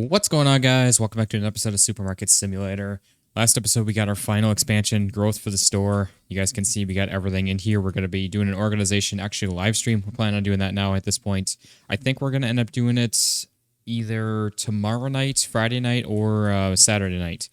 What's going on, guys? Welcome back to an episode of Supermarket Simulator. Last episode, we got our final expansion, growth for the store. You guys can see we got everything in here. We're going to be doing an organization, actually a live stream. We're planning on doing that now at this point. I think we're going to end up doing it either tomorrow night, Friday night, or Saturday night.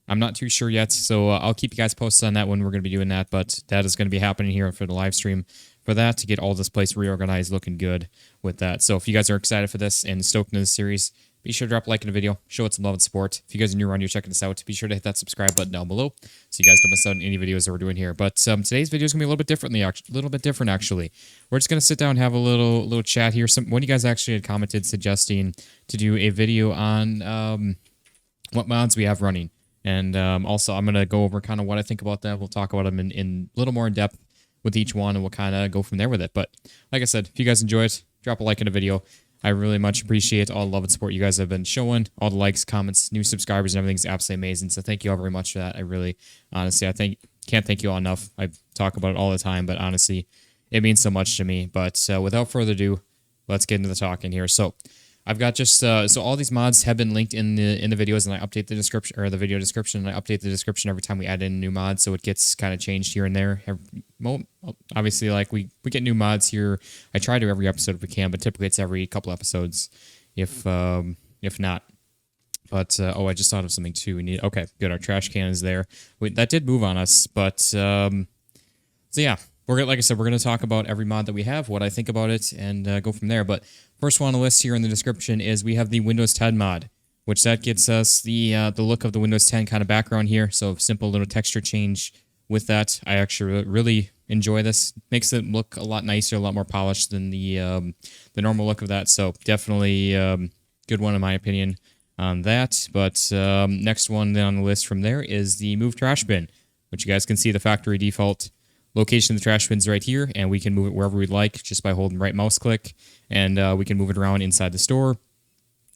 I'm not too sure yet, so I'll keep you guys posted on that when we're going to be doing that, but that is going to be happening here for the live stream for that, to get all this place reorganized, looking good with that. So if you guys are excited for this and stoked into this series, be sure to drop a like in the video, show it some love and support. If you guys are new around here checking this out, be sure to hit that subscribe button down below so you guys don't miss out on any videos that we're doing here. But today's video is going to be a little bit different, actually. We're just going to sit down and have a little chat here. One of you guys actually had commented suggesting to do a video on what mods we have running. And also, I'm going to go over kind of what I think about that. We'll talk about them in a little more in depth with each one, and we'll kind of go from there with it. But like I said, if you guys enjoy it, drop a like in the video. I really much appreciate all the love and support you guys have been showing. All the likes, comments, new subscribers, and everything's absolutely amazing. So thank you all very much for that. I really, honestly, can't thank you all enough. I talk about it all the time, but honestly, it means so much to me. But without further ado, let's get into the talking here. So I've got just so all these mods have been linked in the videos, and I update the description, or the video description, and I update the description every time we add in a new mod, so it gets kind of changed here and there. Obviously, like we get new mods here. I try to every episode if we can, but typically it's every couple episodes, if not. But oh, I just thought of something too. Okay, good. Our trash can is there. That did move on us, but so yeah. Like I said, we're going to talk about every mod that we have, what I think about it, and go from there. But first one on the list here in the description is we have the Windows 10 mod, which that gets us the look of the Windows 10 kind of background here. So simple little texture change with that. I actually really enjoy this. Makes it look a lot nicer, a lot more polished than the normal look of that. So definitely good one in my opinion on that. But next one on the list from there is the Move Trash Bin, which you guys can see the factory default location of the trash bin's right here, and we can move it wherever we'd like just by holding right mouse click, and we can move it around inside the store,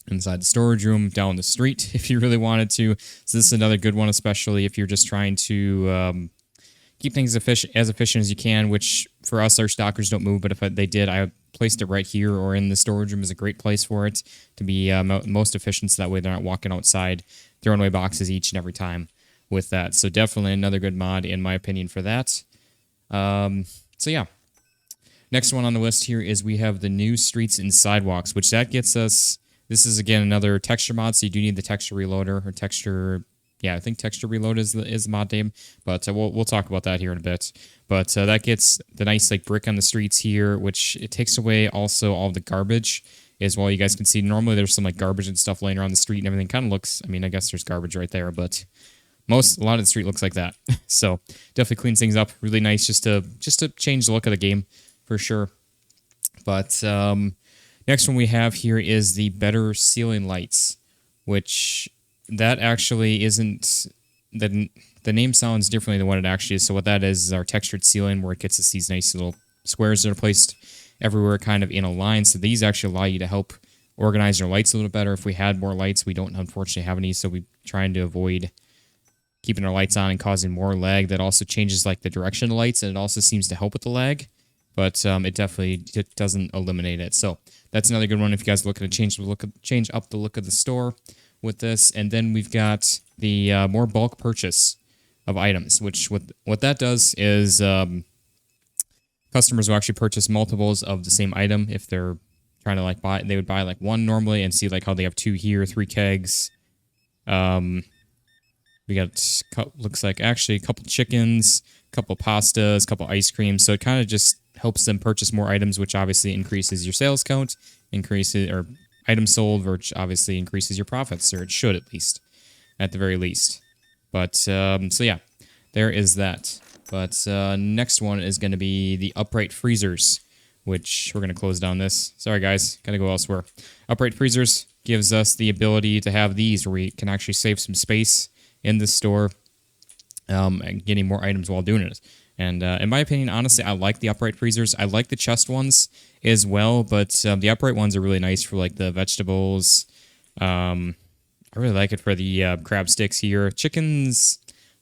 inside the storage room, down the street if you really wanted to. So this is another good one, especially if you're just trying to keep things as efficient as you can, which for us, our stockers don't move, but if they did, I placed it right here or in the storage room is a great place for it to be most efficient, so that way they're not walking outside throwing away boxes each and every time with that. So definitely another good mod in my opinion for that. So yeah, next one on the list here is we have the new streets and sidewalks, which that gets us, this is again another texture mod, so you do need the texture reloader, or texture, yeah, I think texture reload is the mod name, but we'll talk about that here in a bit. But that gets the nice like brick on the streets here, which it takes away also all the garbage as well. You guys can see normally there's some like garbage and stuff laying around the street and everything kind of looks, I mean, I guess there's garbage right there, but a lot of the street looks like that. So definitely cleans things up. Really nice just to change the look of the game for sure. But next one we have here is the better ceiling lights, which that actually isn't, the name sounds differently than what it actually is. So what that is our textured ceiling, where it gets us these nice little squares that are placed everywhere kind of in a line. So these actually allow you to help organize your lights a little better. If we had more lights, we don't unfortunately have any, so we're trying to avoid keeping our lights on and causing more lag. That also changes like the direction of the lights, and it also seems to help with the lag, but it definitely doesn't eliminate it. So that's another good one if you guys are looking to change up the look of the store with this. And then we've got the more bulk purchase of items, which what that does is customers will actually purchase multiples of the same item. If they're trying to like buy, they would buy like one normally, and see like how they have 2 here, 3 kegs. We got, looks like actually a couple chickens, a couple pastas, a couple ice creams. So it kind of just helps them purchase more items, which obviously increases your sales count, or items sold, which obviously increases your profits, or it should at least, at the very least. But, so yeah, there is that. But next one is going to be the upright freezers, which we're going to close down this. Sorry guys, gotta go elsewhere. Upright freezers gives us the ability to have these where we can actually save some space in the store, and getting more items while doing it. And in my opinion, honestly, I like the upright freezers. I like the chest ones as well, but the upright ones are really nice for like the vegetables. I really like it for the crab sticks here. Chickens,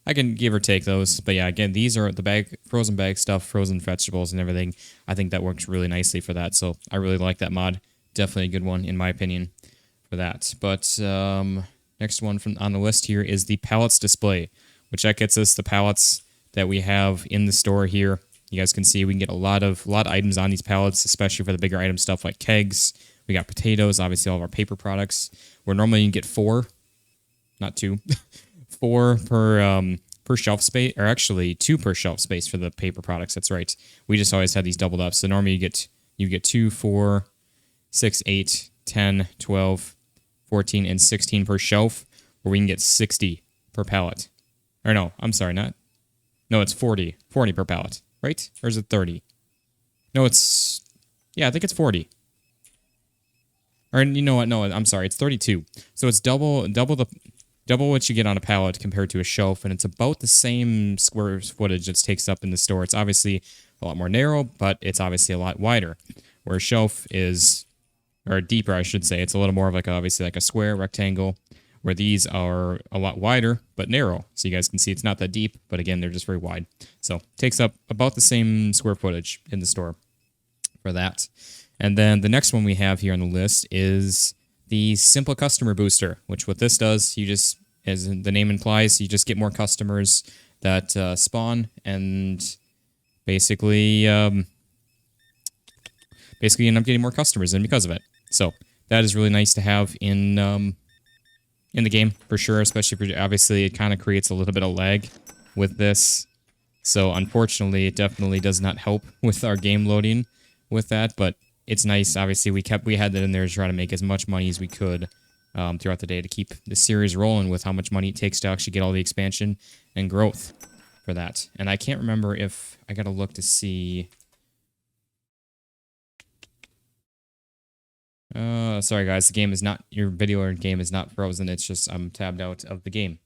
I can give or take those. But yeah, again, these are the frozen bag stuff, frozen vegetables and everything. I think that works really nicely for that. So I really like that mod. Definitely a good one in my opinion. for that. But next one from on the list here is the pallets display, which that gets us the pallets that we have in the store here. You guys can see we can get a lot of items on these pallets, especially for the bigger item stuff like kegs. We got potatoes, obviously all of our paper products. Where normally you can get 4, not 2, 4 per shelf space, or actually 2 per shelf space for the paper products. That's right. We just always had these doubled up. So normally you get 2, 4, 6, 8, 10, 12, 14, and 16 per shelf, where we can get 60 per pallet. Or no, I'm sorry, no, it's 40 per pallet, right? Or is it 30? No, I think it's 40. Or you know what? No, I'm sorry, it's 32. So it's double what you get on a pallet compared to a shelf, and it's about the same square footage it takes up in the store. It's obviously a lot more narrow, but it's obviously a lot wider. Where a shelf is, or deeper, I should say, it's a little more of like obviously like a square rectangle, where these are a lot wider but narrow. So you guys can see it's not that deep, but again, they're just very wide. So it takes up about the same square footage in the store for that. And then the next one we have here on the list is the Simple Customer Booster, which what this does, you just, as the name implies, you just get more customers that spawn, and basically end up getting more customers in because of it. So that is really nice to have in the game for sure, especially for, obviously it kind of creates a little bit of lag with this. So unfortunately, it definitely does not help with our game loading with that, but it's nice. Obviously, we had that in there to try to make as much money as we could throughout the day to keep the series rolling with how much money it takes to actually get all the expansion and growth for that. And I can't remember if I got to look to see. Sorry guys, the game is not, your video or game is not frozen. It's just I'm tabbed out of the game.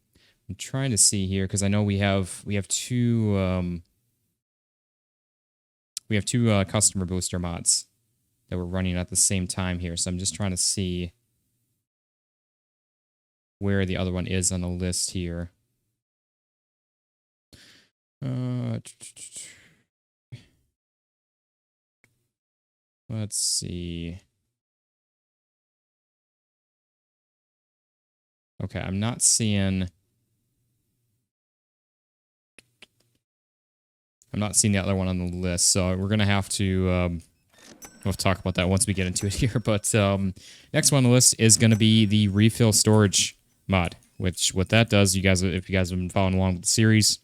I'm trying to see here because I know we have two customer booster mods that we're running at the same time here. So I'm just trying to see where the other one is on the list here. Let's see. Okay, I'm not seeing the other one on the list, so we're gonna have to we'll talk about that once we get into it here. But next one on the list is gonna be the refill storage mod, which what that does, you guys, if you guys have been following along with the series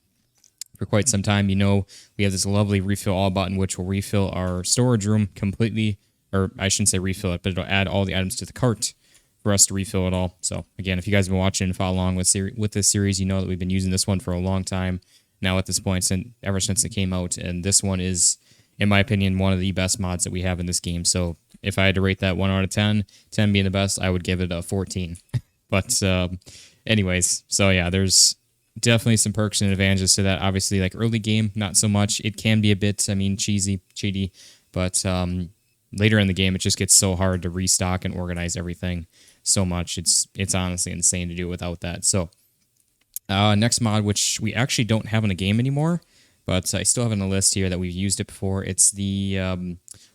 for quite some time, you know we have this lovely refill all button, which will refill our storage room completely, or I shouldn't say refill it, but it'll add all the items to the cart for us to refill it all. So again, if you guys have been watching and follow along with this series, you know that we've been using this one for a long time now at this point, ever since it came out. And this one is, in my opinion, one of the best mods that we have in this game. So if I had to rate that 1 out of 10, 10 being the best, I would give it a 14. But anyways, so yeah, there's definitely some perks and advantages to that. Obviously, like early game, not so much. It can be a bit, cheaty, but later in the game, it just gets so hard to restock and organize everything so much. It's honestly insane to do without that. So next mod, which we actually don't have in the game anymore, but I still have on the list here that we've used it before. It's the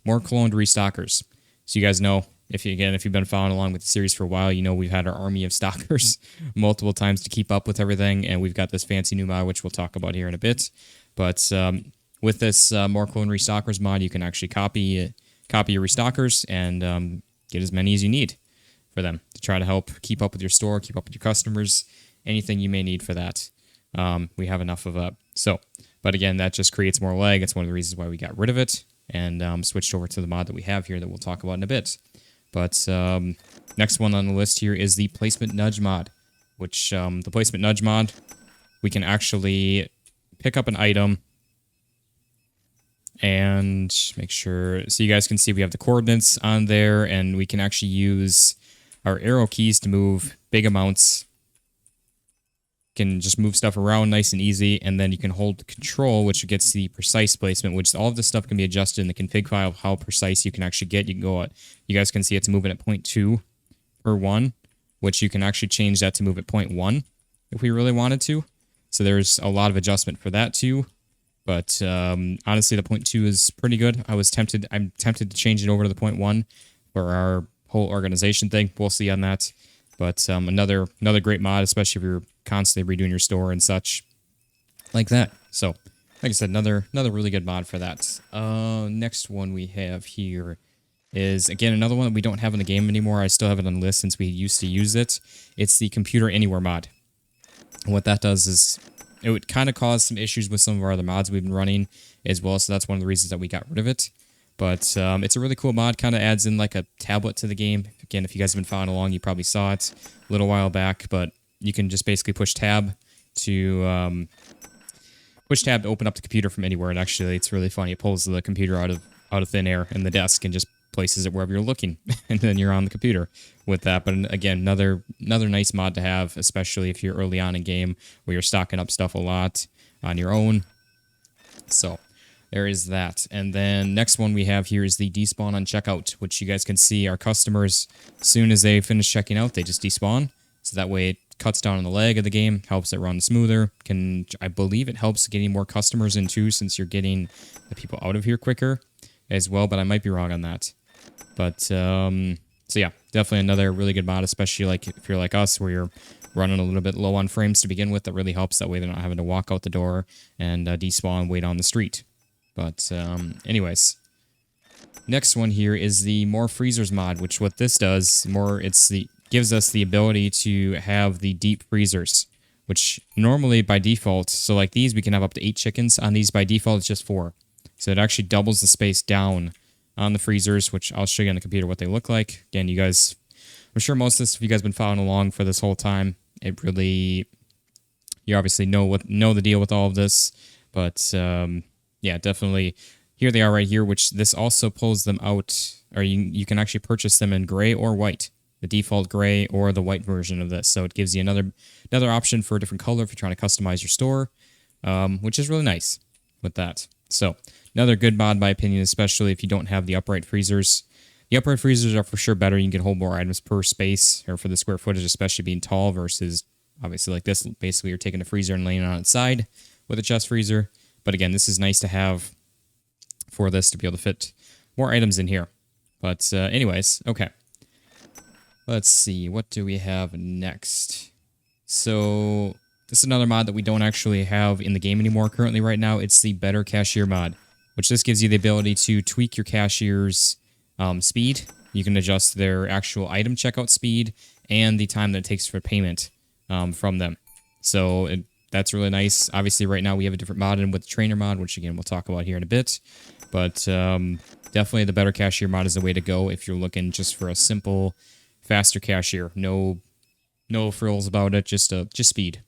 more cloned restockers. So you guys know, if you've been following along with the series for a while, you know we've had our army of stockers multiple times to keep up with everything, and we've got this fancy new mod, which we'll talk about here in a bit. But with this more cloned restockers mod, you can actually copy your restockers and get as many as you need for them to try to help keep up with your store, keep up with your customers, anything you may need for that. We have enough of that. So, but again, that just creates more lag. It's one of the reasons why we got rid of it and switched over to the mod that we have here that we'll talk about in a bit. But next one on the list here is the placement nudge mod, which the placement nudge mod, we can actually pick up an item and make sure, so you guys can see we have the coordinates on there, and we can actually use our arrow keys to move big amounts. Can just move stuff around nice and easy, and then you can hold control, which gets the precise placement, which all of this stuff can be adjusted in the config file of how precise you can actually get. You can go at, you guys can see it's moving at 0.2 per 1, which you can actually change that to move at 0.1 if we really wanted to. So there's a lot of adjustment for that too. But honestly, the 0.2 is pretty good. I'm tempted to change it over to the 0.1 for our whole organization thing. We'll see on that. But another great mod, especially if you're constantly redoing your store and such like that. So, like I said, another really good mod for that. Next one we have here is, again, another one that we don't have in the game anymore. I still have it on the list since we used to use it. It's the Computer Anywhere mod. And what that does is it would kind of cause some issues with some of our other mods we've been running as well, so that's one of the reasons that we got rid of it. But it's a really cool mod, kind of adds in like a tablet to the game. Again, if you guys have been following along, you probably saw it a little while back, but you can just basically push tab to open up the computer from anywhere, and actually it's really funny. It pulls the computer out of thin air in the desk and just places it wherever you're looking, and then you're on the computer with that. But again, another nice mod to have, especially if you're early on in game where you're stocking up stuff a lot on your own. So there is that. And then next one we have here is the despawn on checkout, which you guys can see our customers, as soon as they finish checking out, they just despawn. So that way it cuts down on the lag of the game, helps it run smoother. I believe it helps getting more customers in too, since you're getting the people out of here quicker as well, but I might be wrong on that. But, so yeah, definitely another really good mod, especially like if you're like us, where you're running a little bit low on frames to begin with. That really helps. That way they're not having to walk out the door and despawn and wait on the street. But anyways, next one here is the More Freezers mod, which what this does, gives us the ability to have the deep freezers, which normally by default, so like these, we can have up to 8 chickens. On these, by default, it's just 4. So it actually doubles the space down on the freezers, which I'll show you on the computer what they look like. Again, you guys, I'm sure most of this, if you guys have been following along for this whole time, it really, you obviously know the deal with all of this. But yeah, definitely, here they are right here, which this also pulls them out, or you can actually purchase them in gray or white, the default gray or the white version of this. So it gives you another option for a different color if you're trying to customize your store, which is really nice with that. So another good mod, in my opinion, especially if you don't have the upright freezers. The upright freezers are for sure better. You can hold more items per space, or for the square footage, especially being tall, versus obviously like this. Basically, you're taking a freezer and laying it on its side with a chest freezer. But again, this is nice to have for this to be able to fit more items in here. But anyways, okay. Let's see, what do we have next? So this is another mod that we don't actually have in the game anymore currently right now. It's the Better Cashier mod, which this gives you the ability to tweak your cashier's speed. You can adjust their actual item checkout speed and the time that it takes for payment from them. So that's really nice. Obviously, right now we have a different mod in with the Trainer mod, which again we'll talk about here in a bit. But definitely the Better Cashier mod is the way to go if you're looking just for a simple, faster cashier. No frills about it, just speed.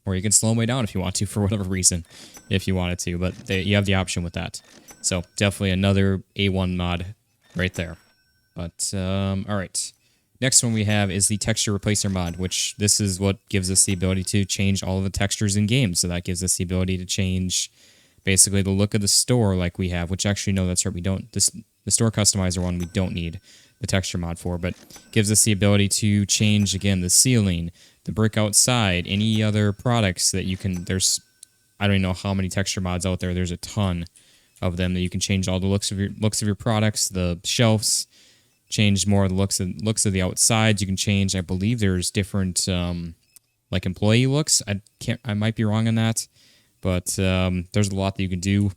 Or you can slow them way down if you want to, for whatever reason, if you wanted to. But you have the option with that. So definitely another A1 mod right there. But all right. Next one we have is the Texture Replacer mod, which this is what gives us the ability to change all of the textures in games. So that gives us the ability to change basically the look of the store like we have, which actually, no, that's right, we don't. The store customizer one we don't need the texture mod for, but gives us the ability to change, again, the ceiling, the brick outside, any other products that you can, I don't even know how many texture mods out there, there's a ton of them that you can change all the looks of your products, the shelves, change more of the looks of the outsides. You can change, I believe there's different like employee looks. I might be wrong on that, but there's a lot that you can do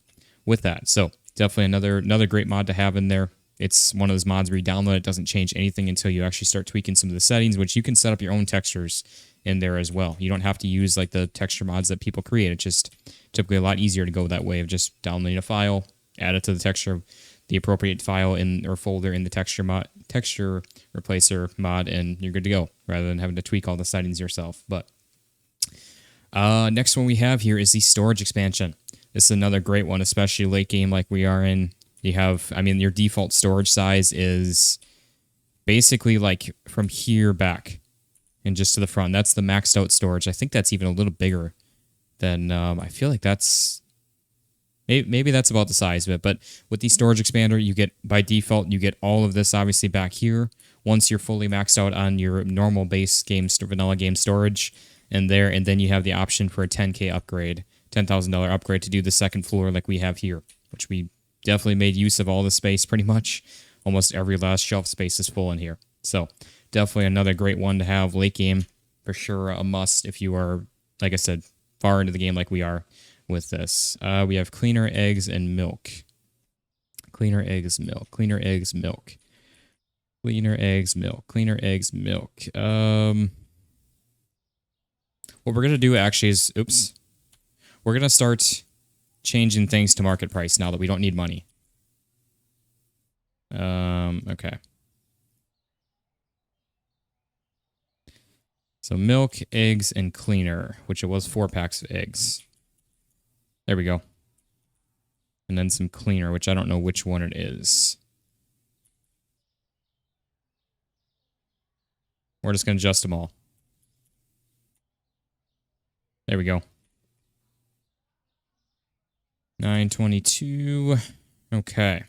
with that. So definitely another great mod to have in there. It's one of those mods where you download it, doesn't change anything until you actually start tweaking some of the settings, which you can set up your own textures in there as well. You don't have to use like the texture mods that people create. It's just typically a lot easier to go that way of just downloading a file, add it to the appropriate file or folder in the texture replacer mod, and you're good to go, rather than having to tweak all the settings yourself. But next one we have here is the storage expansion. This is another great one, especially late game like we are in. You have, your default storage size is basically like from here back and just to the front. That's the maxed out storage. I think that's even a little bigger than, I feel like that's, maybe that's about the size of it. But with the storage expander, you get, by default, you get all of this obviously back here once you're fully maxed out on your normal base game, vanilla game storage and then you have the option for a $10,000 upgrade, $10,000 upgrade to do the second floor like we have here, which we definitely made use of all the space pretty much almost every last shelf space is full in here. So definitely another great one to have late game. For sure a must if you are, like I said, far into the game like we are with this. We have cleaner eggs and milk. Cleaner eggs, milk. Cleaner eggs, milk. Cleaner eggs, milk. Cleaner eggs, milk. What we're going to do actually is, oops. We're going to start changing things to market price now that we don't need money. Okay. So milk, eggs, and cleaner, which it was 4 packs of eggs. There we go. And then some cleaner, which I don't know which one it is. We're just going to adjust them all. There we go. 922. Okay.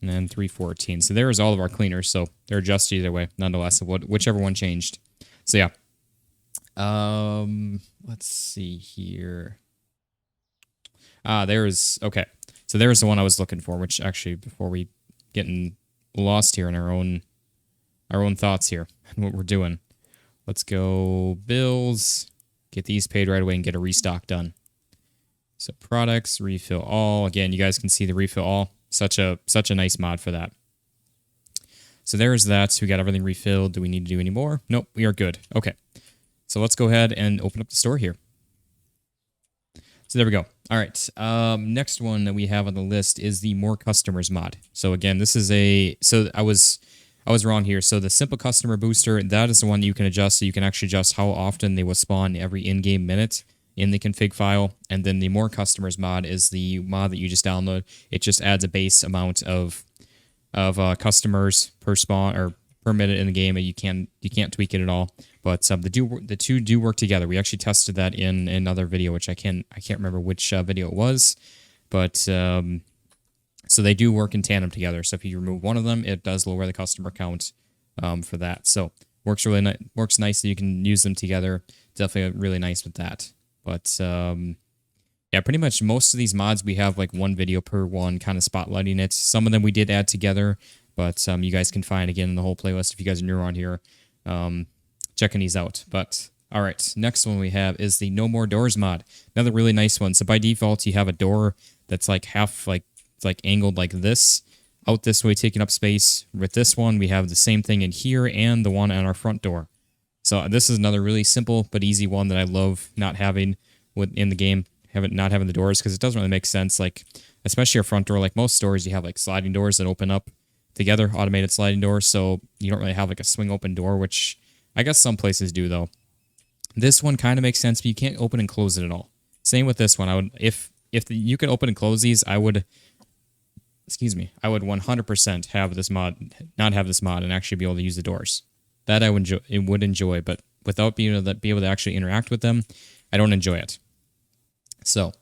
And then 314. So there's all of our cleaners. So they're adjusted either way, nonetheless, of whichever one changed. So yeah. Let's see here. There's okay. So there's the one I was looking for, which actually before we getting lost here in our own thoughts here and what we're doing. Let's go bills, get these paid right away and get a restock done. So products, refill all. Again, you guys can see the refill all. Such a nice mod for that. So there's that. So we got everything refilled. Do we need to do any more? Nope, we are good. Okay. So let's go ahead and open up the store here. So there we go. All right. Next one that we have on the list is the more customers mod. So again, this is so I was wrong here. So the simple customer booster, that is the one that you can adjust. So you can actually adjust how often they will spawn every in-game minute in the config file. And then the more customers mod is the mod that you just download. It just adds a base amount of customers per spawn or per minute in the game. You can't tweak it at all. But the two do work together. We actually tested that in another video, which I can't remember which video it was, but so they do work in tandem together. So if you remove one of them, it does lower the customer count for that. So works nice that you can use them together. Definitely really nice with that. But yeah, pretty much most of these mods we have like one video per one, kind of spotlighting it. Some of them we did add together, but you guys can find again in the whole playlist if you guys are new around here. Checking these out. But all right, next one we have is the No More Doors mod. Another really nice one. So by default, you have a door that's like half it's like angled like this, out this way, taking up space. With this one, we have the same thing in here and the one on our front door. So this is another really simple but easy one that I love not having in the game. Not having the doors because it doesn't really make sense. Like especially our front door. Like most stores, you have like sliding doors that open up together, automated sliding doors. So you don't really have like a swing open door, which I guess some places do though. This one kind of makes sense, but you can't open and close it at all. Same with this one. I would if you could open and close these, I would 100% have this mod, not have this mod, and actually be able to use the doors. That I would enjoy, but without being able to actually interact with them, I don't enjoy it. So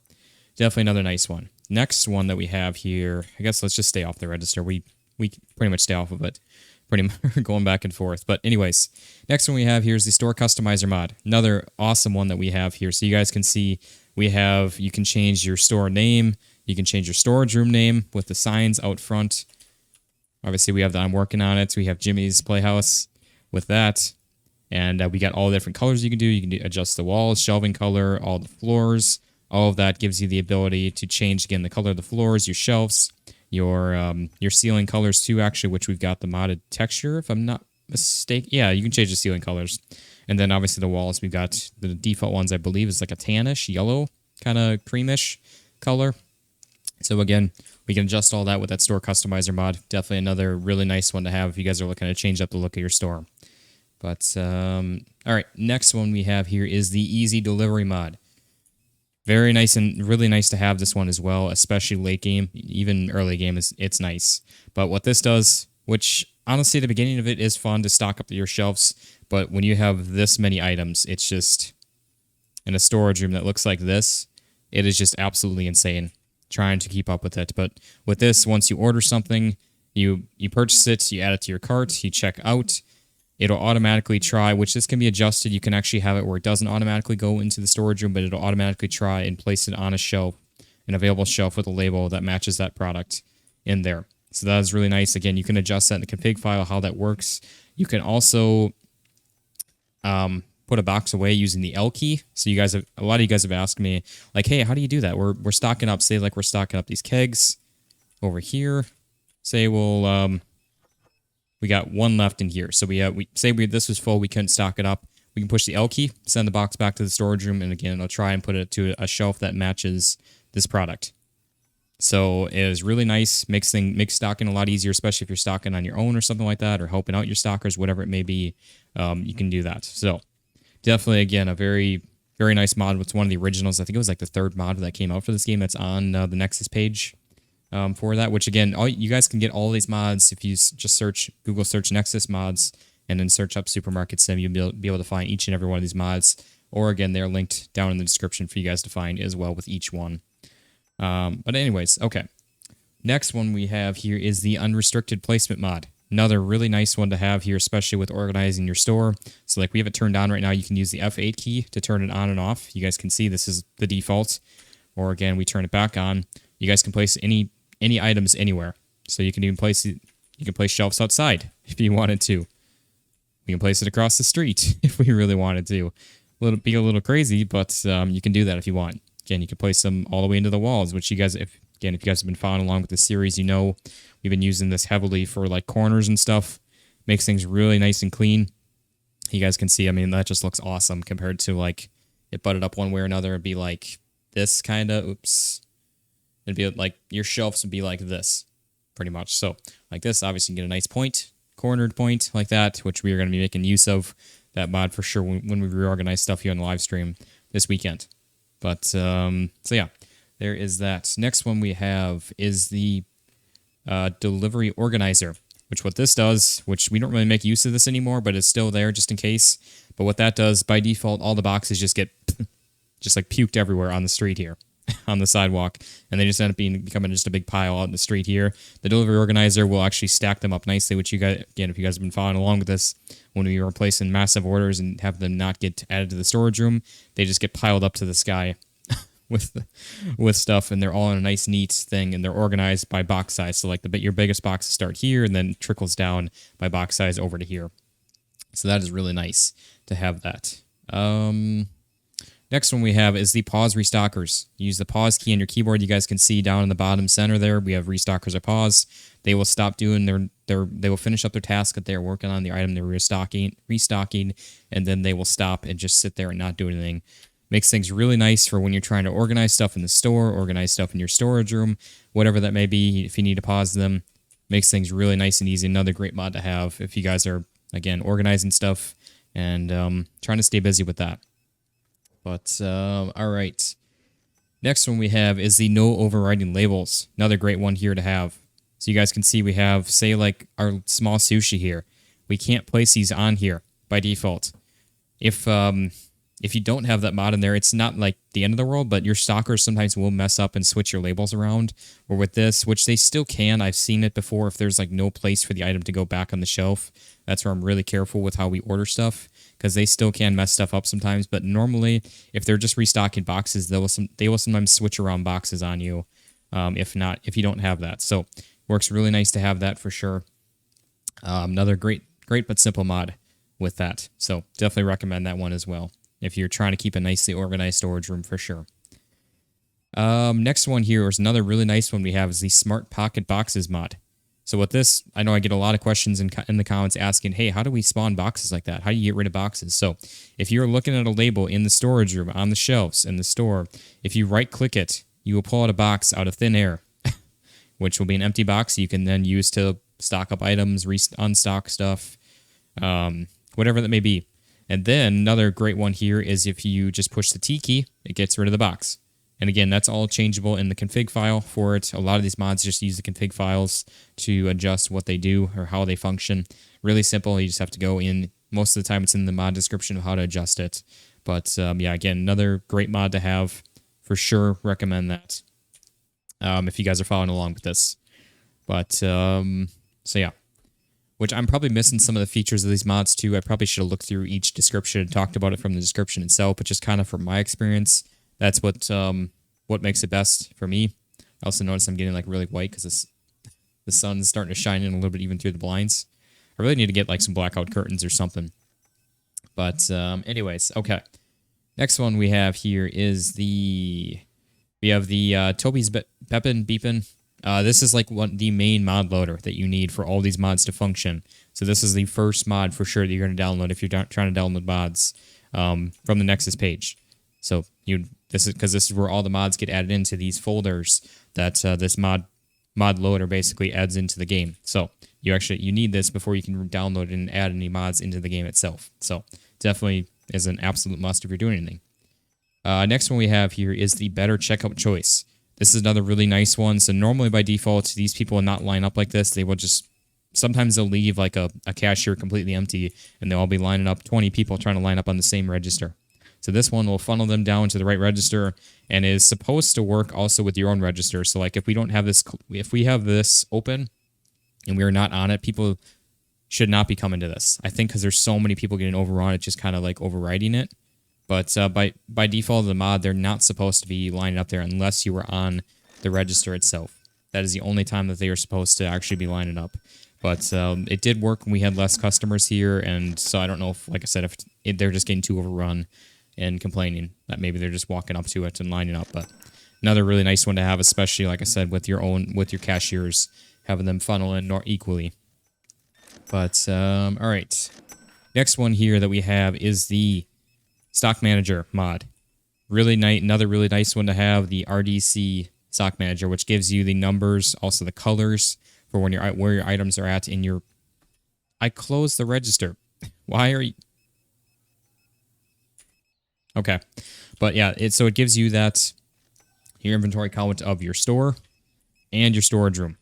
definitely another nice one. Next one that we have here, I guess let's just stay off the register. We pretty much stay off of it. Pretty much going back and forth. But anyways, next one we have here is the store customizer mod. Another awesome one that we have here. So you guys can see you can change your store name. You can change your storage room name with the signs out front. Obviously we have that. I'm working on it. We have Jimmy's Playhouse with that. And we got all the different colors you can do. You can adjust the walls, shelving color, all the floors. All of that gives you the ability to change, again, the color of the floors, your shelves, your ceiling colors too, actually, which we've got the modded texture, if I'm not mistaken. Yeah, you can change the ceiling colors. And then obviously the walls, we've got the default ones, I believe, is like a tannish, yellow, kind of creamish color. So again, we can adjust all that with that store customizer mod. Definitely another really nice one to have if you guys are looking to change up the look of your store. But, all right, next one we have here is the easy delivery mod. Very nice and really nice to have this one as well, especially late game, even early game, it's nice. But what this does, which honestly, the beginning of it is fun to stock up your shelves, but when you have this many items, it's just in a storage room that looks like this, it is just absolutely insane trying to keep up with it. But with this, once you order something, you purchase it, you add it to your cart, you check out, it'll automatically try, which this can be adjusted. You can actually have it where it doesn't automatically go into the storage room, but it'll automatically try and place it on a shelf, an available shelf with a label that matches that product in there. So that is really nice. Again, you can adjust that in the config file, how that works. You can also put a box away using the L key. So you guys have, a lot of you guys have asked me, like, hey, how do you do that? We're stocking up, say like we're stocking up these kegs over here. Say we got one left in here. So this was full, we couldn't stock it up. We can push the L key, send the box back to the storage room, and again, I'll try and put it to a shelf that matches this product. So it is really nice, makes stocking a lot easier, especially if you're stocking on your own or something like that, or helping out your stockers, whatever it may be. You can do that. So definitely, again, a very, very nice mod. It's one of the originals. I think it was like the 3rd mod that came out for this game. That's on the Nexus page for that, which again, you guys can get all these mods if you just Google search Nexus mods and then search up Supermarket Sim. You'll be able to find each and every one of these mods. Or again, they're linked down in the description for you guys to find as well with each one. But anyways, okay. Next one we have here is the unrestricted placement mod. Another really nice one to have here, especially with organizing your store. So like we have it turned on right now. You can use the F8 key to turn it on and off. You guys can see this is the default. Or again, we turn it back on. You guys can place any items anywhere. So you can even place shelves outside if you wanted to. We can place it across the street if we really wanted to. Be a little crazy, but you can do that if you want. Again, you can place them all the way into the walls, which you guys, if you guys have been following along with the series, you know we've been using this heavily for like corners and stuff. Makes things really nice and clean. You guys can see, I mean, that just looks awesome compared to like it butted up one way or another. It'd be like this kind of, oops. It'd be like your shelves would be like this, pretty much. So like this, obviously you get a nice point, cornered point like that, which we are going to be making use of that mod for sure when we reorganize stuff here on the live stream this weekend. But, so yeah, there is that. Next one we have is the delivery organizer, which what this does, which we don't really make use of this anymore, but it's still there just in case. But what that does, by default, all the boxes just get just like puked everywhere on the street here, on the sidewalk, and they just end up becoming just a big pile out in the street here. The delivery organizer will actually stack them up nicely, which you guys, again, if you guys have been following along with this, when we were placing massive orders and have them not get added to the storage room, they just get piled up to the sky with stuff, and they're all in a nice, neat thing, and they're organized by box size. So like your biggest boxes start here, and then trickles down by box size over to here. So that is really nice to have that. Next one we have is the pause restockers. Use the pause key on your keyboard. You guys can see down in the bottom center there, we have restockers or pause. They will stop doing they will finish up their task that they're working on, the item they're restocking, and then they will stop and just sit there and not do anything. Makes things really nice for when you're trying to organize stuff in the store, organize stuff in your storage room, whatever that may be, if you need to pause them. Makes things really nice and easy. Another great mod to have if you guys are, again, organizing stuff and trying to stay busy with that. But, all right. Next one we have is the no overriding labels. Another great one here to have. So you guys can see we have, say, like our small sushi here. We can't place these on here by default. If you don't have that mod in there, it's not like the end of the world, but your stockers sometimes will mess up and switch your labels around. Or with this, which they still can. I've seen it before if there's like no place for the item to go back on the shelf. That's where I'm really careful with how we order stuff, because they still can mess stuff up sometimes. But normally, if they're just restocking boxes, they will sometimes switch around boxes on you. If you don't have that. So works really nice to have that for sure. Another great but simple mod with that. So definitely recommend that one as well if you're trying to keep a nicely organized storage room for sure. Next one here is another really nice one we have is the Smart Pocket Boxes mod. So with this, I know I get a lot of questions in the comments asking, hey, how do we spawn boxes like that? How do you get rid of boxes? So if you're looking at a label in the storage room, on the shelves in the store, if you right-click it, you will pull out a box out of thin air, which will be an empty box you can then use to stock up items, unstock stuff, whatever that may be. And then another great one here is if you just push the T key, it gets rid of the box. And again, that's all changeable in the config file for it. A lot of these mods just use the config files to adjust what they do or how they function. Really simple. You just have to go in. Most of the time, it's in the mod description of how to adjust it. But yeah, again, another great mod to have. For sure, recommend that if you guys are following along with this. But, so yeah. Which I'm probably missing some of the features of these mods too. I probably should have looked through each description and talked about it from the description itself, but just kind of from my experience, that's what makes it best for me. I also notice I'm getting like really white because The sun's starting to shine in a little bit even through the blinds. I really need to get like some blackout curtains or something. But anyways, okay. Next one we have here is the Toby's Beepin' Beepin'. This is like the main mod loader that you need for all these mods to function. So this is the first mod for sure that you're going to download if you're trying to download mods from the Nexus page. So this is where all the mods get added into these folders that this mod loader basically adds into the game. So you need this before you can download and add any mods into the game itself. So definitely is an absolute must if you're doing anything. Next one we have here is the better checkout choice. This is another really nice one. So normally by default, these people will not line up like this. They will just, sometimes they'll leave like a cashier completely empty and they'll all be lining up, 20 people trying to line up on the same register. So this one will funnel them down to the right register and is supposed to work also with your own register. So like if we don't have this, if we have this open and we are not on it, people should not be coming to this. I think because there's so many people getting overrun, it's just kind of like overriding it. But by default of the mod, they're not supposed to be lining up there unless you were on the register itself. That is the only time that they are supposed to actually be lining up. But it did work when we had less customers here, and so I don't know if, like I said, if they're just getting too overrun and complaining that maybe they're just walking up to it and lining up. But another really nice one to have, especially, like I said, with your cashiers, having them funnel in more equally. But, all right. Next one here that we have is the Stock Manager mod. Really nice, another really nice one to have, the RDC Stock Manager, which gives you the numbers, also the colors for where your items are at in your... I closed the register. Why are you... Okay. But yeah, so it gives you that, your inventory count of your store and your storage room.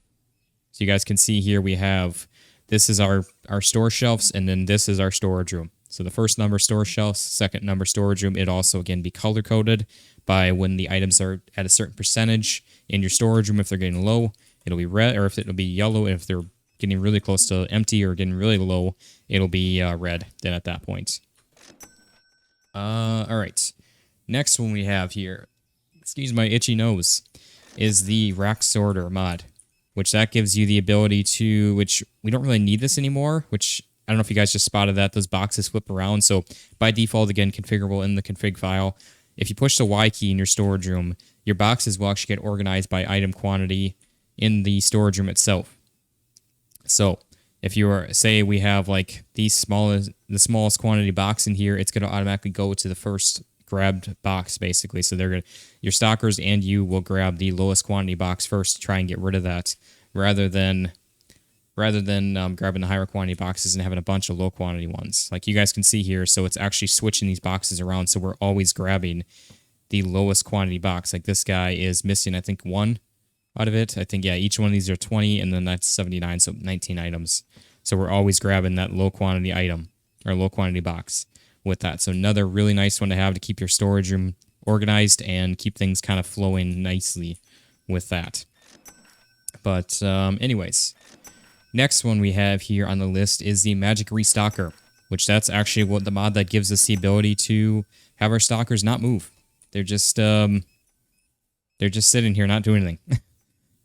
So you guys can see here we have, this is our store shelves, and then this is our storage room. So the first number, store shelves, second number, storage room. It also, again, be color-coded by when the items are at a certain percentage in your storage room. If they're getting low, it'll be red, or if it'll be yellow. If they're getting really close to empty or getting really low, it'll be red then at that point. All right. Next one we have here, excuse my itchy nose, is the Rack Sorter mod, which that gives you the ability to, which we don't really need this anymore, which... I don't know if you guys just spotted that. Those boxes flip around. So by default, again, configurable in the config file. If you push the Y key in your storage room, your boxes will actually get organized by item quantity in the storage room itself. So if you are, say we have like the smallest quantity box in here, it's going to automatically go to the first grabbed box, basically. So they're your stockers and you will grab the lowest quantity box first to try and get rid of that, rather than grabbing the higher quantity boxes and having a bunch of low quantity ones. Like you guys can see here, so it's actually switching these boxes around, so we're always grabbing the lowest quantity box. Like this guy is missing, I think, 1 out of it. I think, yeah, each one of these are 20, and then that's 79, so 19 items. So we're always grabbing that low quantity item, or low quantity box with that. So another really nice one to have to keep your storage room organized and keep things kind of flowing nicely with that. But anyways... Next one we have here on the list is the Magic Restocker, which that's actually what the mod that gives us the ability to have our stockers not move. They're just sitting here not doing anything.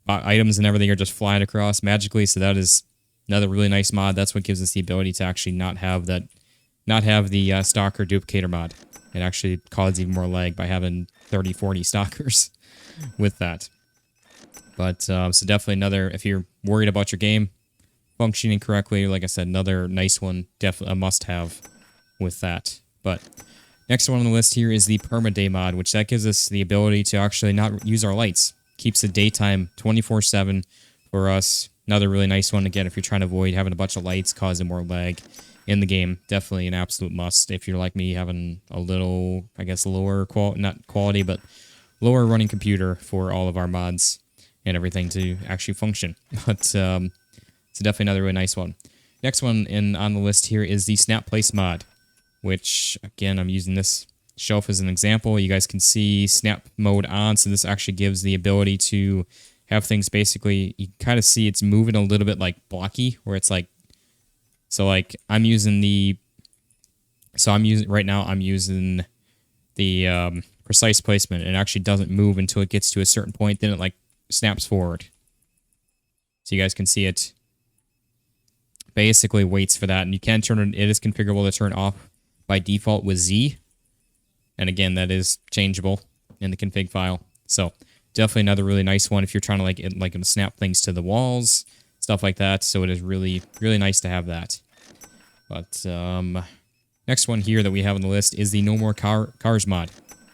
Items and everything are just flying across magically, so that is another really nice mod. That's what gives us the ability to actually not have the stalker duplicator mod. It actually causes even more lag by having 30, 40 stalkers with that. But so definitely another, if you're worried about your game functioning correctly, like I said, another nice one, definitely a must-have with that. But next one on the list here is the Permaday mod, which that gives us the ability to actually not use our lights. Keeps the daytime 24/7 for us. Another really nice one, again, if you're trying to avoid having a bunch of lights causing more lag in the game. Definitely an absolute must if you're like me, having a little, I guess, lower not quality, but lower running computer for all of our mods and everything to actually function. But so definitely another really nice one. Next one on the list here is the Snap Place mod, which, again, I'm using this shelf as an example. You guys can see snap mode on, so this actually gives the ability to have things basically, you kind of see it's moving a little bit like blocky, where it's like, so like I'm using the precise placement. It actually doesn't move until it gets to a certain point, then it like snaps forward. So you guys can see it basically waits for that. And you can turn it, it is configurable to turn off by default with Z. And again, that is changeable in the config file. So definitely another really nice one if you're trying to like snap things to the walls, stuff like that. So it is really, really nice to have that. But next one here that we have on the list is the No More Cars mod.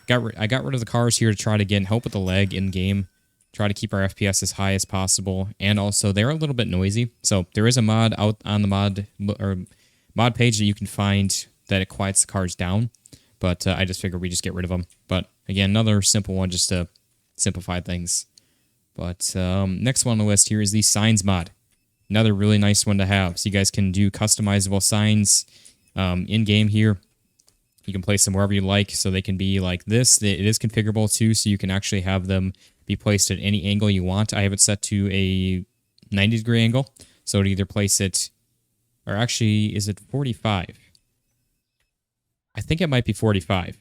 I got rid of the cars here to try to, again, help with the lag in-game. Try to keep our FPS as high as possible. And also, they're a little bit noisy. So there is a mod out on the mod page that you can find that it quiets the cars down. But I just figured we just get rid of them. But again, another simple one just to simplify things. But next one on the list here is the signs mod. Another really nice one to have. So you guys can do customizable signs in-game here. You can place them wherever you like, so they can be like this. It is configurable too, so you can actually have them be placed at any angle you want. I have it set to a 90-degree angle, so to either place it, or actually, is it 45? I think it might be 45.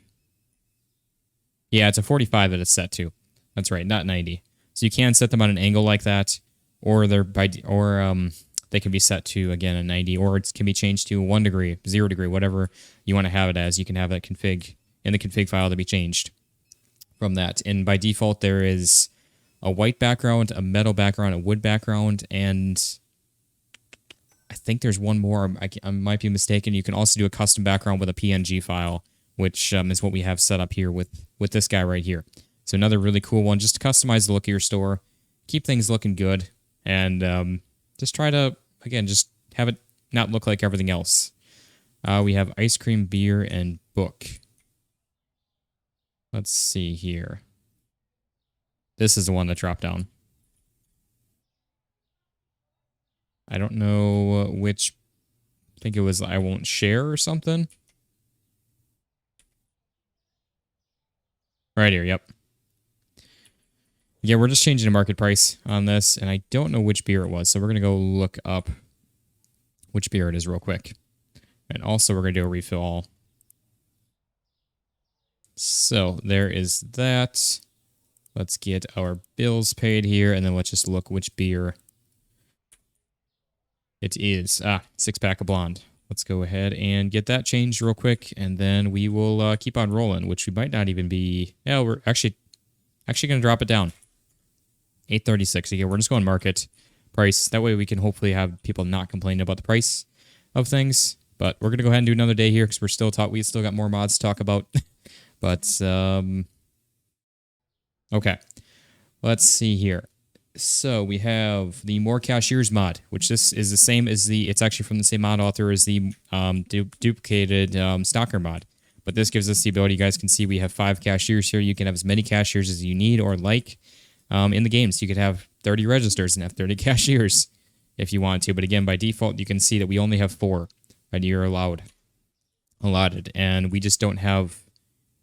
Yeah, it's a 45 that it's set to. That's right, not 90. So you can set them on an angle like that, or they can be set to, again, a 90, or it can be changed to 1 degree, 0 degree, whatever you want to have it as. You can have that config in the config file to be changed from that. And by default, there is a white background, a metal background, a wood background, and I think there's one more. I might be mistaken. You can also do a custom background with a PNG file, which is what we have set up here with this guy right here. So another really cool one, just to customize the look of your store, keep things looking good, and just try to, again, just have it not look like everything else. We have ice cream, beer, and book. Let's see here. This is the one that dropped down. I don't know which. I think it was I won't share or something. Right here, yep. Yeah, we're just changing the market price on this, and I don't know which beer it was, so we're going to go look up which beer it is real quick. And also, we're going to do a refill all. So, there is that. Let's get our bills paid here, and then let's just look which beer it is. 6-pack of blonde. Let's go ahead and get that changed real quick, and then we will keep on rolling, which we might not even be... Yeah, we're actually going to drop it down. $8.36. Again, we're just going market price. That way we can hopefully have people not complaining about the price of things. But we're going to go ahead and do another day here because we still got more mods to talk about. But, okay. Let's see here. So we have the More Cashiers mod, which this is the same as it's actually from the same mod author as the duplicated Stalker mod. But this gives us the ability, you guys can see we have 5 cashiers here. You can have as many cashiers as you need or like. In the game, so you could have 30 registers and have 30 cashiers if you want to. But again, by default, you can see that we only have 4 that you're allotted, and we just don't have.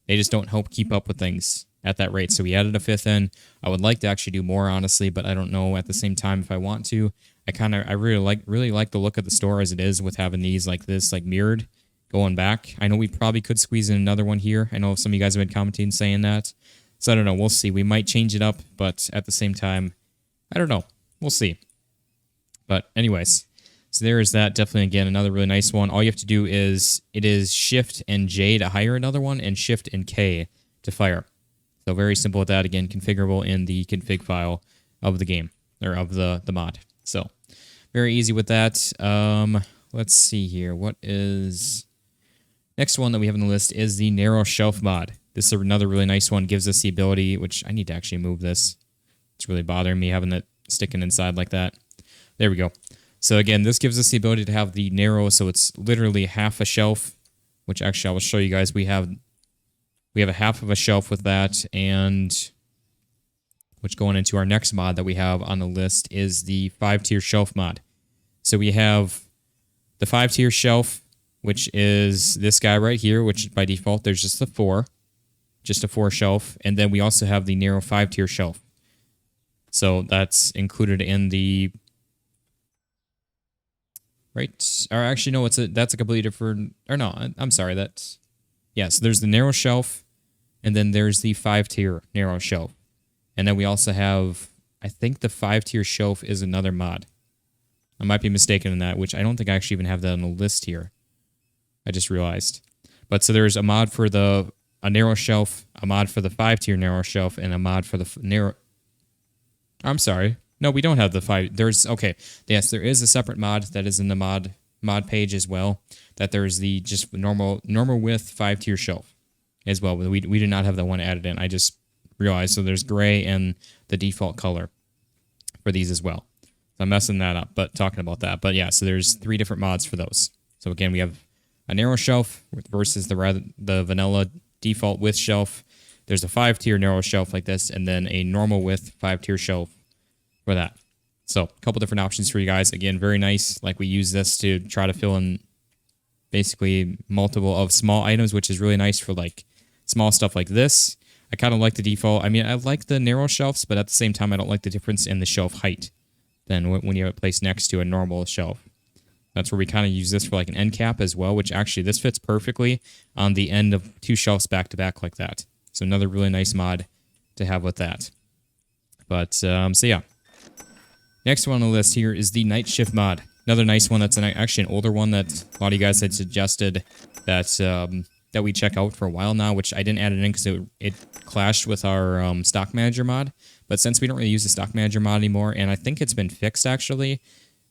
They just don't help keep up with things at that rate. So we added a 5th in. I would like to actually do more, honestly, but I don't know at the same time if I want to. I really like the look of the store as it is with having these like this, like mirrored going back. I know we probably could squeeze in another one here. I know some of you guys have been commenting saying that. So I don't know. We'll see. We might change it up, but at the same time, I don't know. We'll see. But anyways, so there is that. Definitely, again, another really nice one. All you have to do is, it is Shift and J to hire another one, and Shift and K to fire. So very simple with that. Again, configurable in the config file of the game, or of the mod. So very easy with that. Let's see here. What is... Next one that we have on the list is the Narrow Shelf mod. This is another really nice one. Gives us the ability, which I need to actually move this. It's really bothering me having it sticking inside like that. There we go. So again, this gives us the ability to have the narrow, so it's literally half a shelf, which actually I will show you guys. We have a half of a shelf with that, and which going into our next mod that we have on the list is the 5-tier shelf mod. So we have the 5-tier shelf, which is this guy right here, which by default there's just a 4 shelf, and then we also have the narrow 5-tier shelf. So that's included in the right, or actually no, that's a completely different, or no, I'm sorry, that's, yes, there's the narrow shelf, and then there's the 5-tier narrow shelf. And then we also have I think the 5-tier shelf is another mod. I might be mistaken in that, which I don't think I actually even have that on the list here. I just realized. But so there's a mod for a narrow shelf, a mod for the 5-tier narrow shelf, and a mod for the narrow... I'm sorry. No, we don't have the 5... Okay. Yes, there is a separate mod that is in the mod page as well. That there's the just normal width 5-tier shelf as well. We do not have that one added in. I just realized. So there's gray and the default color for these as well. So I'm messing that up, but talking about that. But yeah, so there's 3 different mods for those. So again, we have a narrow shelf versus the vanilla default width shelf. There's a 5-tier narrow shelf like this, and then a normal width 5-tier shelf for that. So a couple different options for you guys. Again, very nice. Like we use this to try to fill in basically multiple of small items, which is really nice for like small stuff like this. I kind of like the default. I mean, I like the narrow shelves, but at the same time, I don't like the difference in the shelf height than when you have it placed next to a normal shelf. That's where we kind of use this for like an end cap as well, which actually this fits perfectly on the end of 2 shelves back to back like that. So another really nice mod to have with that. But, so yeah. Next one on the list here is the night shift mod. Another nice one that's actually an older one that a lot of you guys had suggested that we check out for a while now, which I didn't add it in because it clashed with our stock manager mod. But since we don't really use the stock manager mod anymore, and I think it's been fixed actually,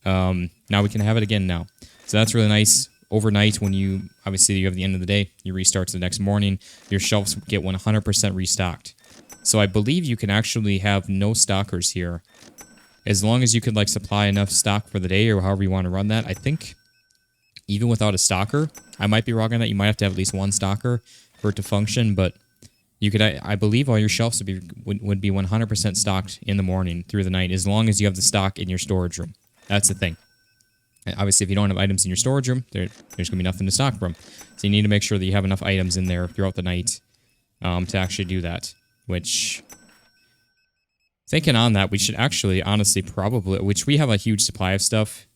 now we can have it again now. So that's really nice. Overnight, when you have the end of the day, you restart to the next morning, your shelves get 100% restocked. So I believe you can actually have no stockers here. As long as you could like supply enough stock for the day or however you want to run that. I think even without a stocker, I might be wrong on that. You might have to have at least one stocker for it to function, but you could, I believe all your shelves would be 100% stocked in the morning through the night, as long as you have the stock in your storage room. That's the thing. And obviously, if you don't have items in your storage room, there's going to be nothing to stock from. So you need to make sure that you have enough items in there throughout the night to actually do that, which... Thinking on that, we should actually, honestly, probably, which we have a huge supply of stuff,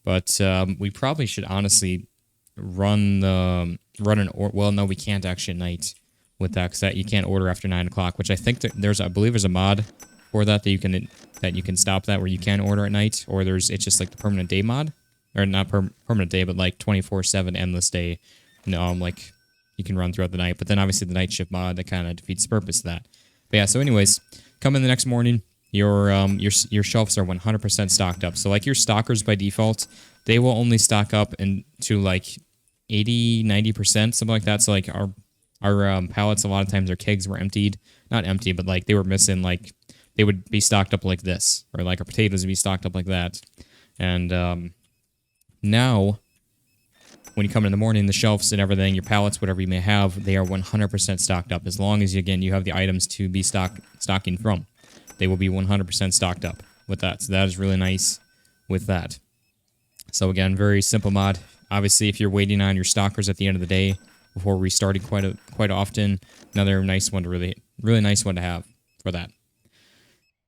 but we probably should honestly well, no, we can't actually at night with that, because you can't order after 9 o'clock, which I think that I believe there's a mod for that you can stop that, where you can order at night, or it's just like the permanent day mod, or not permanent day, but like 24/7 endless day, like you can run throughout the night, but then obviously the night shift mod, that kind of defeats the purpose of that. But yeah, so anyways, come in the next morning, your shelves are 100% stocked up. So like your stockers by default, they will only stock up to like 80-90%, something like that. So like our pallets, a lot of times our kegs were emptied, not empty, but like they were missing, like they would be stocked up like this, or like our potatoes would be stocked up like that. And now when you come in the morning, the shelves and everything, your pallets, whatever you may have, they are 100% stocked up, as long as you have the items to be stocking from. They will be 100% stocked up with that. So that is really nice with that. So again, very simple mod. Obviously, if you're waiting on your stockers at the end of the day before restarting quite often, another nice one to really nice one to have for that.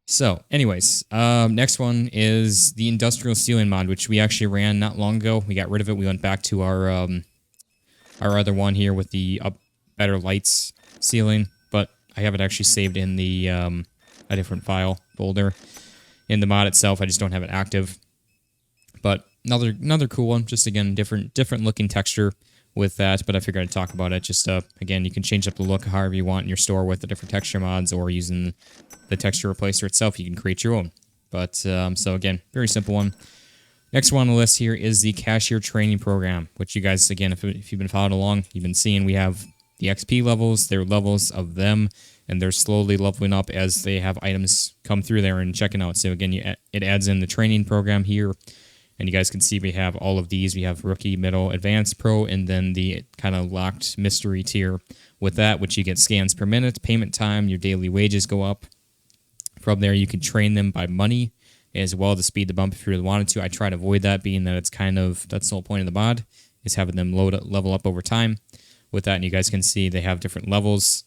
So anyways, next one is the industrial ceiling mod, which we actually ran not long ago. We got rid of it. We went back to our other one here with the better lights ceiling, but I have it actually saved in the a different file folder in the mod itself. I just don't have it active. But another cool one, just again different looking texture with that, but I figured I'd talk about it. Just again, you can change up the look however you want in your store with the different texture mods, or using the texture replacer itself, you can create your own. But so again, very simple one. Next one on the list here is the cashier training program, which you guys, again, if you've been following along, you've been seeing we have the XP levels, their levels of them, and they're slowly leveling up as they have items come through there and checking out. So again, it adds in the training program here, and you guys can see we have all of these. We have rookie, middle, advanced, pro, and then the kind of locked mystery tier with that, which you get scans per minute, payment time, your daily wages go up. From there, you can train them by money as well to speed the bump if you really wanted to. I try to avoid that, being that that's the whole point of the mod, is having them level up over time with that. And you guys can see they have different levels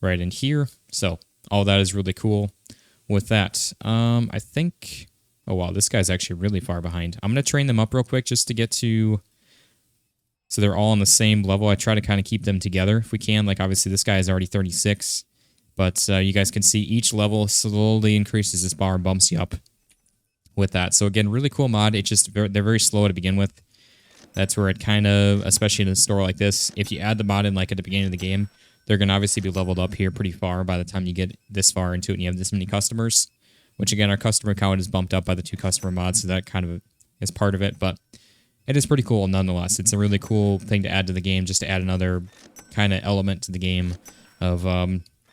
right in here. So all that is really cool with that. I think... Oh, wow, this guy's actually really far behind. I'm going to train them up real quick just to get to... So they're all on the same level. I try to kind of keep them together if we can. Like, obviously, this guy is already 36. But you guys can see each level slowly increases this bar and bumps you up with that. So again, really cool mod. It's just they're very slow to begin with. That's where it kind of, especially in a store like this, if you add the mod in like at the beginning of the game, they're going to obviously be leveled up here pretty far by the time you get this far into it and you have this many customers. Which again, our customer count is bumped up by the 2 customer mods, so that kind of is part of it. But it is pretty cool nonetheless. It's a really cool thing to add to the game, just to add another kind of element to the game of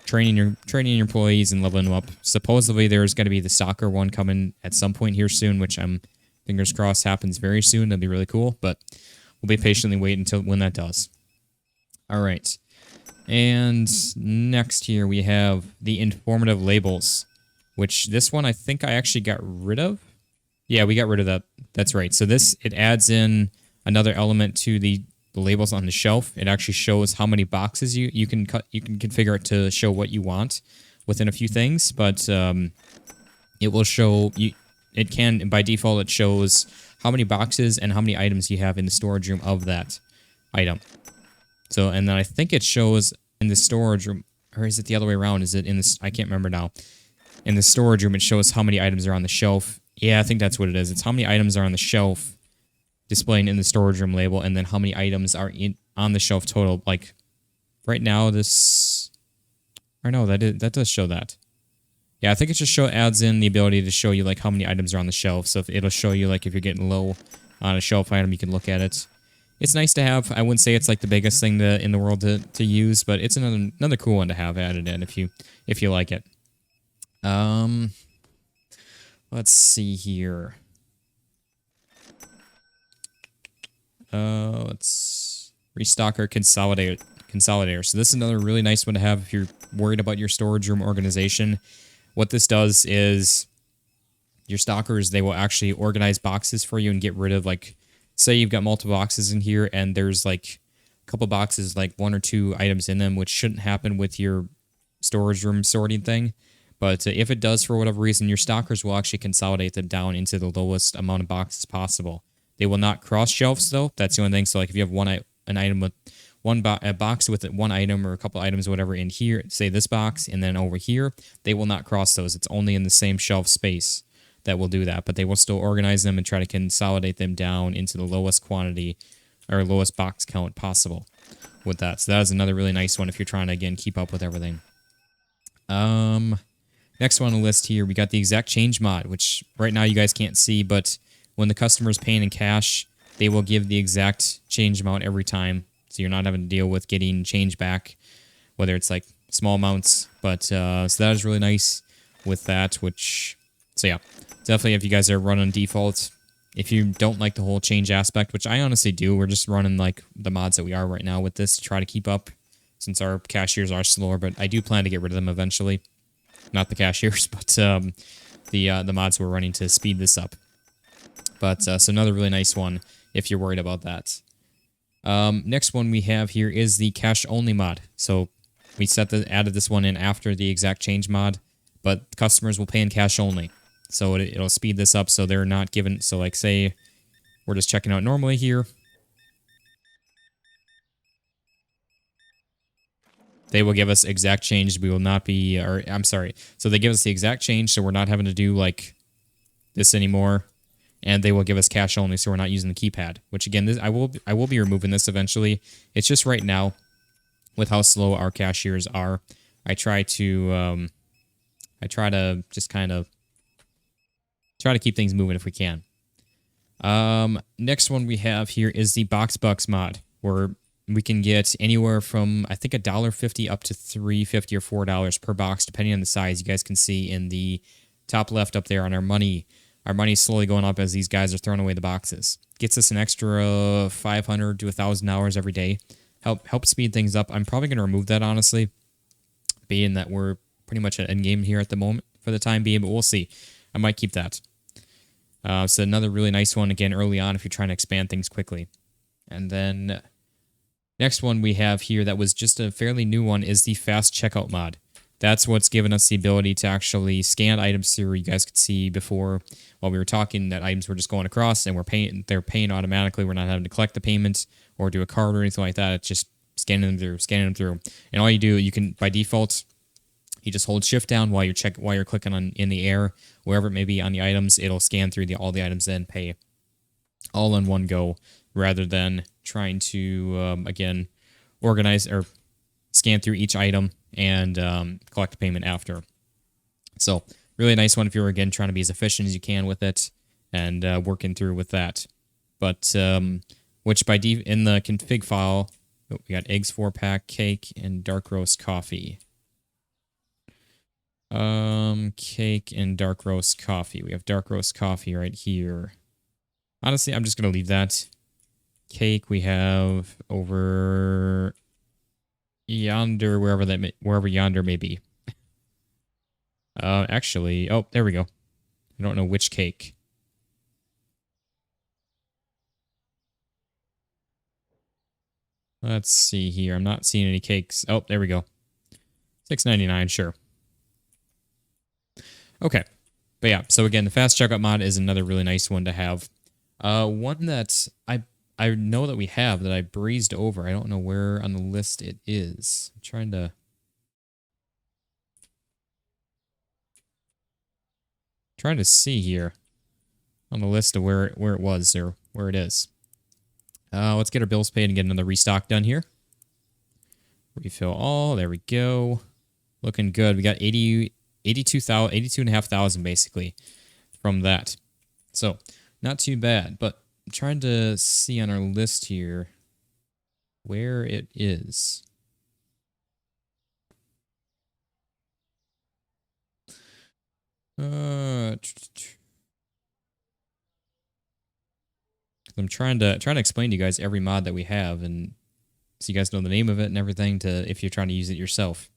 training your employees and leveling them up. Supposedly there's going to be the soccer one coming at some point here soon, which I'm fingers crossed happens very soon. That'd be really cool, but we'll be patiently waiting until when that does. All right. And next here we have the informative labels, which this one I think I actually got rid of. Yeah, we got rid of that. That's right. So this, it adds in another element to the labels on the shelf. It actually shows how many boxes you can cut. You can configure it to show what you want within a few things, but it will show you. It can, by default, it shows how many boxes and how many items you have in the storage room of that item. So, and then I think it shows in the storage room, or is it the other way around? Is it in this? I can't remember now. In the storage room, it shows how many items are on the shelf. Yeah, I think that's what it is. It's how many items are on the shelf displaying in the storage room label, and then how many items are on the shelf total. Like, right now, this... Or no, that does show that. Yeah, I think it just adds in the ability to show you, like, how many items are on the shelf. So if it'll show you, like, if you're getting low on a shelf item, you can look at it. It's nice to have. I wouldn't say it's, like, the biggest thing in the world to use, but it's another cool one to have added in if you like it. Let's see here. Let's restocker consolidator. So this is another really nice one to have if you're worried about your storage room organization. What this does is your stockers, they will actually organize boxes for you and get rid of, like, say you've got multiple boxes in here and there's like a couple boxes, like 1 or 2 items in them, which shouldn't happen with your storage room sorting thing. But if it does for whatever reason, your stockers will actually consolidate them down into the lowest amount of boxes possible. They will not cross shelves though. That's the only thing. So like if you have an item with a box with one item or a couple items, whatever in here, say this box, and then over here, they will not cross those. It's only in the same shelf space that will do that. But they will still organize them and try to consolidate them down into the lowest quantity or lowest box count possible with that. So that is another really nice one if you're trying to, again, keep up with everything. Next one on the list here, we got the exact change mod, which right now you guys can't see, but when the customer is paying in cash, they will give the exact change amount every time. So you're not having to deal with getting change back, whether it's like small amounts. But so that is really nice with that, so yeah, definitely if you guys are running default, if you don't like the whole change aspect, which I honestly do, we're just running like the mods that we are right now with this to try to keep up since our cashiers are slower, but I do plan to get rid of them eventually. Not the cashiers, but the mods we're running to speed this up. But so another really nice one if you're worried about that. Next one we have here is the cash only mod. So we added this one in after the exact change mod, but customers will pay in cash only. So it'll speed this up so they're not given. So like say we're just checking out normally here. They will give us exact change. We will not be, or I'm sorry. So they give us the exact change, so we're not having to do like this anymore. And they will give us cash only, so we're not using the keypad. Which again, I will be removing this eventually. It's just right now, with how slow our cashiers are, I try to just kind of try to keep things moving if we can. Next one we have here is the Box Bucks mod, where we can get anywhere from, I think, $1.50 up to $3.50 or $4 per box, depending on the size. You guys can see in the top left up there on our money. Our money's slowly going up as these guys are throwing away the boxes. Gets us an extra $500 to $1,000 every day. Help speed things up. I'm probably going to remove that, honestly, being that we're pretty much at endgame here at the moment for the time being, but we'll see. I might keep that. So another really nice one, again, early on if you're trying to expand things quickly. And then next one we have here that was just a fairly new one is the fast checkout mod. That's what's given us the ability to actually scan items through. You guys could see before while we were talking that items were just going across and they're paying automatically. We're not having to collect the payment or do a card or anything like that. It's just scanning them through. And all you do, you can, by default, You just hold shift down while you're clicking on in the air, wherever it may be on the items. It'll scan through all the items and pay all in one go, rather than trying to again organize or scan through each item and collect payment after. So really nice one if you're again trying to be as efficient as you can with it and working through with that. But which in the config file, we got eggs 4-pack, cake, and dark roast coffee. Cake and dark roast coffee. We have dark roast coffee right here. Honestly, I'm just gonna leave that. Cake we have over yonder, wherever yonder may be. Actually, oh, there we go. I don't know which cake. Let's see here. I'm not seeing any cakes. Oh, there we go. $6.99, sure. Okay. But yeah, so again, the fast checkout mod is another really nice one to have. One that I know that we have that I breezed over. I don't know where on the list it is. I'm trying to see here on the list of where it was or where it is. Let's get our bills paid and get another restock done here. Refill all. There we go. Looking good. We got 82,500 basically from that. So not too bad, but I'm trying to see on our list here where it is. I'm trying to explain to you guys every mod that we have, and so you guys know the name of it and everything if you're trying to use it yourself.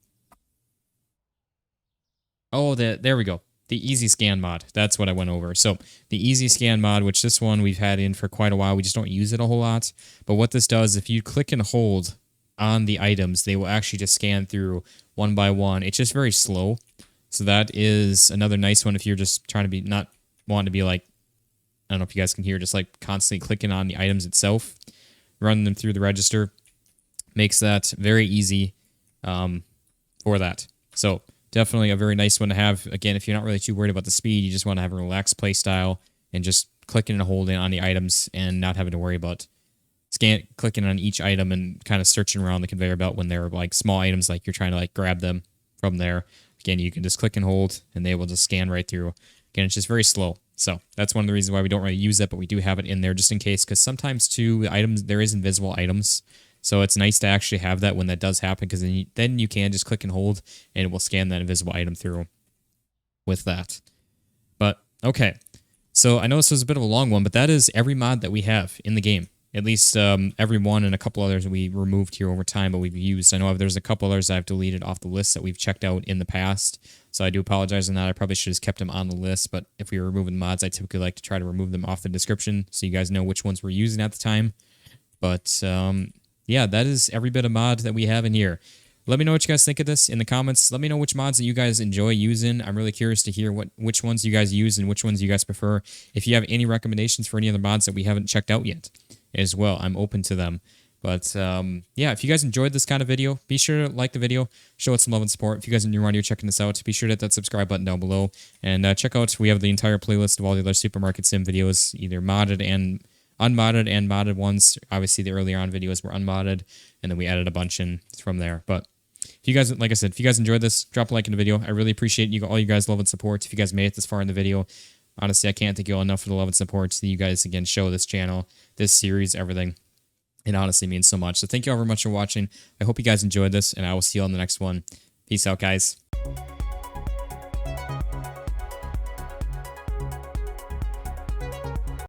Oh, there we go. The easy scan mod. That's what I went over. So the easy scan mod, which this one we've had in for quite a while. We just don't use it a whole lot. But what this does, if you click and hold on the items, they will actually just scan through one by one. It's just very slow. So that is another nice one if you're just trying to be not wanting to be like, I don't know if you guys can hear, just like constantly clicking on the items itself, running them through the register. Makes that very easy for that. So definitely a very nice one to have. Again, if you're not really too worried about the speed, you just want to have a relaxed play style and just clicking and holding on the items and not having to worry about clicking on each item and kind of searching around the conveyor belt when they're like small items, like you're trying to like grab them from there. Again, you can just click and hold and they will just scan right through. Again, it's just very slow. So that's one of the reasons why we don't really use it, but we do have it in there just in case, because sometimes too, there is invisible items. So it's nice to actually have that when that does happen, because then you can just click and hold and it will scan that invisible item through with that. But okay, so I know this was a bit of a long one, but that is every mod that we have in the game. At least every one and a couple others we removed here over time, but we've used. I know there's a couple others I've deleted off the list that we've checked out in the past. So I do apologize on that. I probably should have kept them on the list, but if we were removing mods, I typically like to try to remove them off the description so you guys know which ones we're using at the time. But yeah, that is every bit of mod that we have in here. Let me know what you guys think of this in the comments. Let me know which mods that you guys enjoy using. I'm really curious to hear which ones you guys use and which ones you guys prefer. If you have any recommendations for any other mods that we haven't checked out yet as well, I'm open to them. But yeah, if you guys enjoyed this kind of video, be sure to like the video, show it some love and support. If you guys are new around here checking this out, be sure to hit that subscribe button down below. And check out, we have the entire playlist of all the other Supermarket Sim videos, either modded and unmodded and modded ones. Obviously, the earlier on videos were unmodded, and then we added a bunch in from there. But if you guys, like I said, if you guys enjoyed this, drop a like in the video. I really appreciate all you guys' love and support. If you guys made it this far in the video, honestly, I can't thank you all enough for the love and support that you guys, again, show this channel, this series, everything. It honestly means so much. So thank you all very much for watching. I hope you guys enjoyed this, and I will see you on the next one. Peace out, guys.